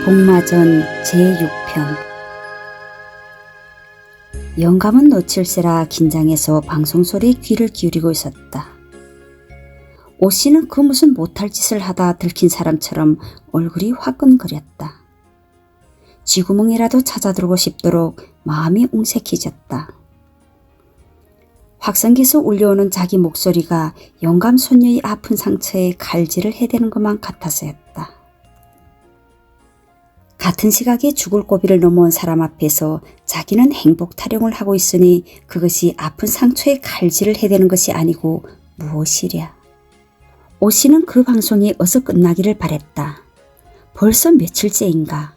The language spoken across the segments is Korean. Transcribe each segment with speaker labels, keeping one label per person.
Speaker 1: 복마전 제6편. 영감은 놓칠세라 긴장해서 방송소리에 귀를 기울이고 있었다. 오씨는 그 무슨 못할 짓을 하다 들킨 사람처럼 얼굴이 화끈거렸다. 쥐구멍이라도 찾아들고 싶도록 마음이 옹색해졌다. 확성기에서 울려오는 자기 목소리가 영감 손녀의 아픈 상처에 칼질을 해대는 것만 같아서였다. 같은 시각에 죽을 고비를 넘어온 사람 앞에서 자기는 행복 타령을 하고 있으니 그것이 아픈 상처에 칼질을 해대는 것이 아니고 무엇이랴. 오씨는 그 방송이 어서 끝나기를 바랬다. 벌써 며칠째인가.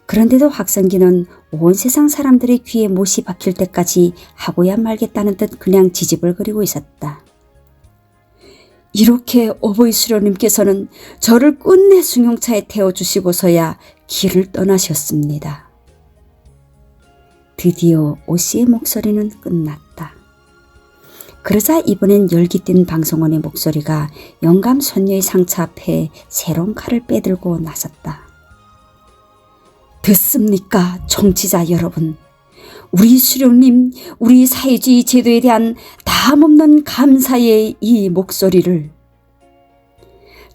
Speaker 1: 그런데도 확성기는 온 세상 사람들의 귀에 못이 박힐 때까지 하고야 말겠다는 듯 그냥 지지불거리고 있었다. 이렇게 어버이 수녀님께서는 저를 끝내 숭용차에 태워주시고서야 길을 떠나셨습니다. 드디어 오씨의 목소리는 끝났다. 그러자 이번엔 열기 띤 방송원의 목소리가 영감 손녀의 상처 앞에 새로운 칼을 빼들고 나섰다. 듣습니까, 청취자 여러분? 우리 수령님, 우리 사회주의 제도에 대한 담없는 감사의 이 목소리를.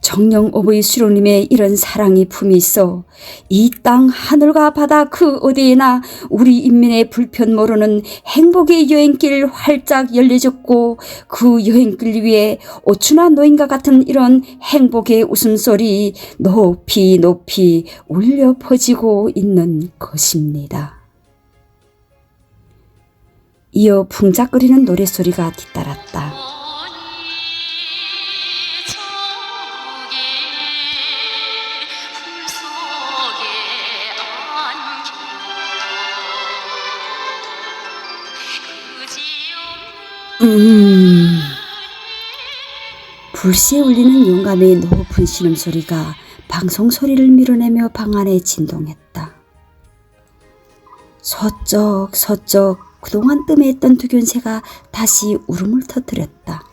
Speaker 1: 정령 어버이 수령님의 이런 사랑의 품이 있어 이 땅 하늘과 바다 그 어디에나 우리 인민의 불편 모르는 행복의 여행길 활짝 열려졌고 그 여행길 위에 오추나 노인과 같은 이런 행복의 웃음소리 높이 높이 울려 퍼지고 있는 것입니다. 이어 풍작거리는 노랫소리가 뒤따랐다. 불시에 울리는 영감의 높은 신음소리가 방송소리를 밀어내며 방 안에 진동했다. 서쩍 그동안 뜸해있던 두견새가 다시 울음을 터뜨렸다.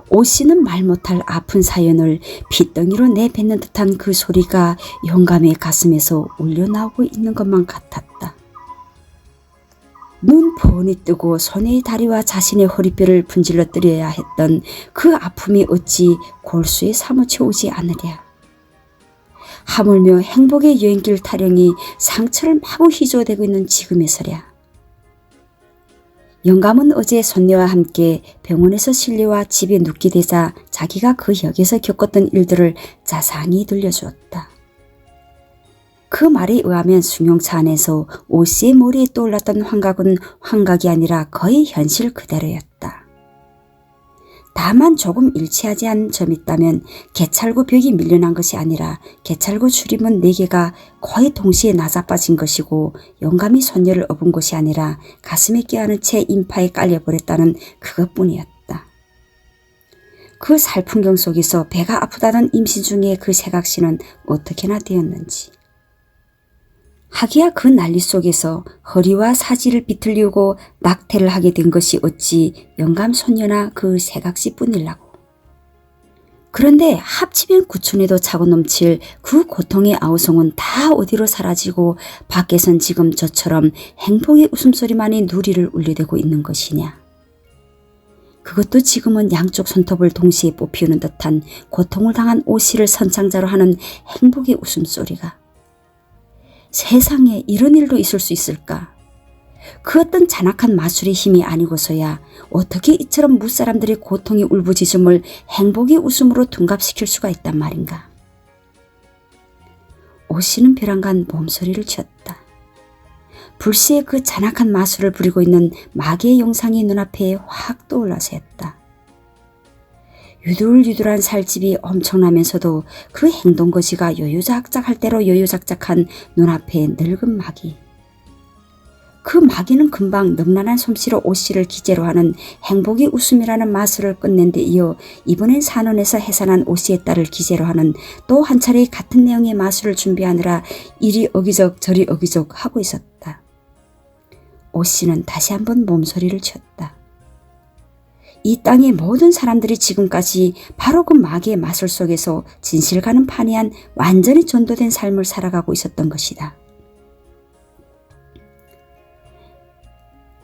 Speaker 1: 오씨는 말 못할 아픈 사연을 핏덩이로 내뱉는 듯한 그 소리가 영감의 가슴에서 울려나오고 있는 것만 같았다. 눈 뻔히 뜨고 손의 다리와 자신의 허리뼈를 분질러뜨려야 했던 그 아픔이 어찌 골수에 사무쳐 오지 않으랴. 하물며 행복의 여행길 타령이 상처를 마구 휘저어대고 있는 지금에서랴. 영감은 어제 손녀와 함께 병원에서 실려와 집에 눕게 되자 자기가 그 역에서 겪었던 일들을 자상히 들려주었다. 그 말에 의하면 숭용차 안에서 오씨의 머리에 떠올랐던 환각은 환각이 아니라 거의 현실 그대로였다. 다만 조금 일치하지 않은 점이 있다면 개찰구 벽이 밀려난 것이 아니라 개찰구 출입문 4개가 거의 동시에 나자빠진 것이고 영감이 손녀를 업은 것이 아니라 가슴에 껴안은 채 인파에 깔려버렸다는 그것뿐이었다. 그 살풍경 속에서 배가 아프다던 임신 중에 그 세각시는 어떻게나 되었는지. 하기야 그 난리 속에서 허리와 사지를 비틀리우고 낙태를 하게 된 것이 어찌 영감 손녀나 그 세각시뿐일라고. 그런데 합치면 구천에도 차고 넘칠 그 고통의 아우성은 다 어디로 사라지고 밖에선 지금 저처럼 행복의 웃음소리만이 누리를 울려대고 있는 것이냐. 그것도 지금은 양쪽 손톱을 동시에 뽑히우는 듯한 고통을 당한 오씨를 선창자로 하는 행복의 웃음소리가. 세상에 이런 일도 있을 수 있을까? 그 어떤 잔악한 마술의 힘이 아니고서야 어떻게 이처럼 무사람들의 고통의 울부짖음을 행복의 웃음으로 둔갑시킬 수가 있단 말인가? 오씨는 벼랑간 몸소리를 쳤다. 불시에 그 잔악한 마술을 부리고 있는 마귀의 영상이 눈앞에 확 떠올라서였다. 유들유들한 살집이 엄청나면서도 그 행동거지가 요요작작할 대로 요요작작한 눈앞에 늙은 마귀. 그 마귀는 금방 넉넉한 솜씨로 오씨를 기재로 하는 행복의 웃음이라는 마술을 끝낸 데 이어 이번엔 산원에서 해산한 오씨의 딸을 기재로 하는 또 한 차례 같은 내용의 마술을 준비하느라 이리 어기적 저리 어기적 하고 있었다. 오씨는 다시 한번 몸소리를 쳤다. 이 땅의 모든 사람들이 지금까지 바로 그 마귀의 마술 속에서 진실과는 판이한 완전히 전도된 삶을 살아가고 있었던 것이다.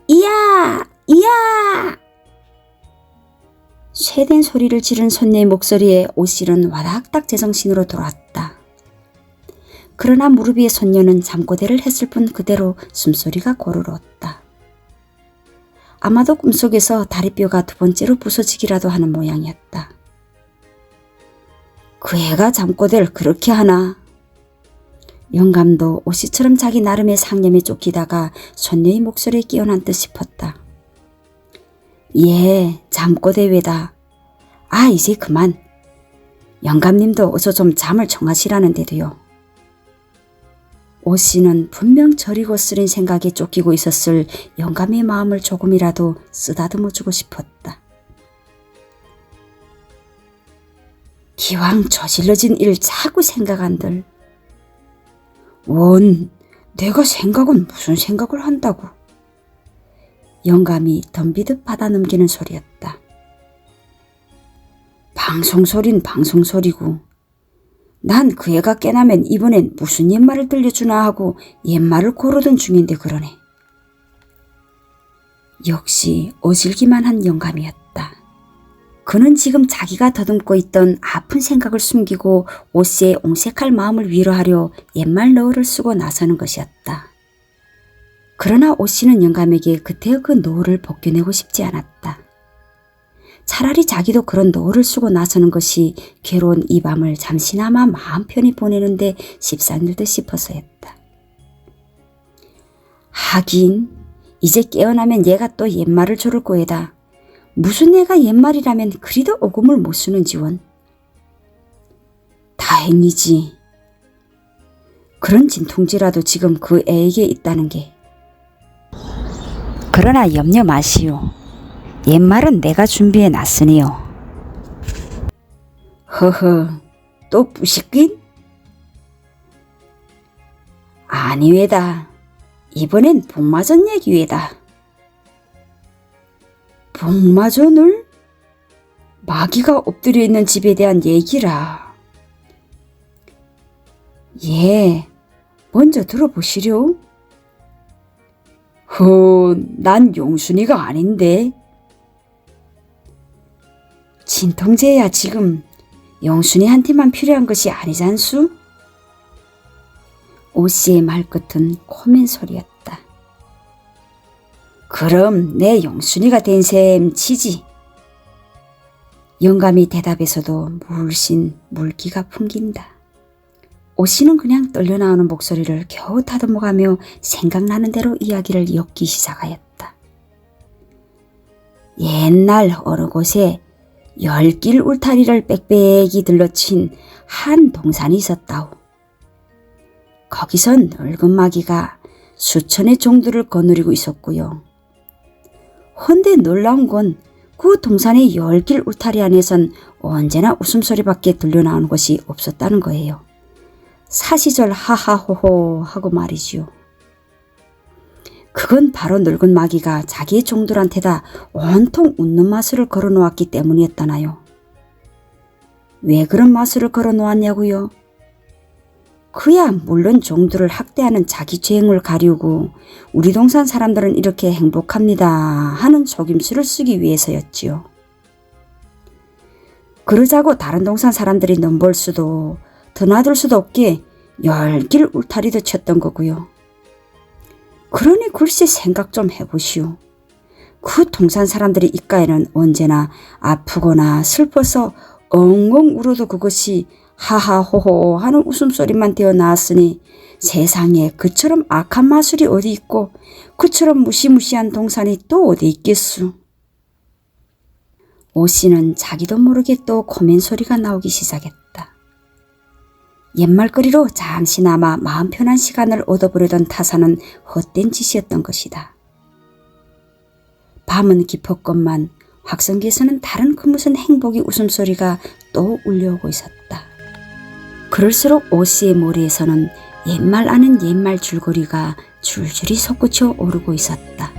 Speaker 1: 이야! 이야! 쇠된 소리를 지른 손녀의 목소리에 오실은 와닥닥 제정신으로 돌아왔다. 그러나 무릎 위에 손녀는 잠꼬대를 했을 뿐 그대로 숨소리가 고르렀다. 아마도 꿈속에서 다리뼈가 두 번째로 부서지기라도 하는 모양이었다. 그 애가 잠꼬대를 그렇게 하나? 영감도 오씨처럼 자기 나름의 상념에 쫓기다가 손녀의 목소리에 끼어난 듯 싶었다. 예, 잠꼬대 외다. 아, 이제 그만. 영감님도 어서 좀 잠을 청하시라는데도요. 오씨는 분명 저리고 쓰린 생각에 쫓기고 있었을 영감의 마음을 조금이라도 쓰다듬어주고 싶었다. 기왕 저질러진 일 자꾸 생각한들. 원, 내가 생각은 무슨 생각을 한다고. 영감이 덤비듯 받아넘기는 소리였다. 방송소린 방송소리고 난 그 애가 깨나면 이번엔 무슨 옛말을 들려주나 하고 옛말을 고르던 중인데 그러네. 역시 어질기만 한 영감이었다. 그는 지금 자기가 더듬고 있던 아픈 생각을 숨기고 오씨의 옹색할 마음을 위로하려 옛말 너울을 쓰고 나서는 것이었다. 그러나 오씨는 영감에게 그때의 그 노을을 벗겨내고 싶지 않았다. 차라리 자기도 그런 노을을 쓰고 나서는 것이 괴로운 이 밤을 잠시나마 마음 편히 보내는데 십상일 듯 싶어서였다. 하긴 이제 깨어나면 얘가 또 옛말을 조를 거에다. 무슨 애가 옛말이라면 그리도 오금을 못 쓰는지 원. 다행이지. 그런 진통제라도 지금 그 애에게 있다는 게. 그러나 염려 마시오. 옛말은 내가 준비해 놨으니요. 허허, 또 부식긴? 아니 외다. 이번엔 복마전 얘기 외다. 복마전을? 마귀가 엎드려 있는 집에 대한 얘기라. 예, 먼저 들어보시려. 난 용순이가 아닌데. 진통제야 지금 영순이한테만 필요한 것이 아니잖수? 오씨의 말끝은 코멘 소리였다. 그럼 내 영순이가 된 셈 치지. 영감이 대답에서도 물씬 물기가 풍긴다. 오씨는 그냥 떨려나오는 목소리를 겨우 다듬어가며 생각나는 대로 이야기를 엮기 시작하였다. 옛날 어느 곳에 10길 울타리를 빽빽이 들러친 한 동산이 있었다오. 거기선 늙은 마귀가 수천의 종들을 거느리고 있었고요. 헌데 놀라운 건 그 동산의 10길 울타리 안에선 언제나 웃음소리밖에 들려나오는 것이 없었다는 거예요. 사시절 하하호호 하고 말이지요. 그건 바로 늙은 마귀가 자기의 종들한테다 온통 웃는 마술을 걸어놓았기 때문이었다나요. 왜 그런 마술을 걸어놓았냐고요? 그야 물론 종들을 학대하는 자기 죄행을 가리우고 우리 동산 사람들은 이렇게 행복합니다 하는 속임수를 쓰기 위해서였지요. 그러자고 다른 동산 사람들이 넘볼 수도 드나들 수도 없게 10길 울타리도 쳤던 거고요. 그러니 글쎄 생각 좀 해보시오. 그 동산 사람들의 입가에는 언제나 아프거나 슬퍼서 엉엉 울어도 그것이 하하호호 하는 웃음소리만 되어 나왔으니 세상에 그처럼 악한 마술이 어디 있고 그처럼 무시무시한 동산이 또 어디 있겠수. 오씨는 자기도 모르게 또 코멘 소리가 나오기 시작했다. 옛말거리로 잠시나마 마음 편한 시간을 얻어보려던 타산은 헛된 짓이었던 것이다. 밤은 깊었건만 확성기에서는 다른 그 무슨 행복의 웃음소리가 또 울려오고 있었다. 그럴수록 오씨의 머리에서는 옛말 아는 옛말 줄거리가 줄줄이 솟구쳐 오르고 있었다.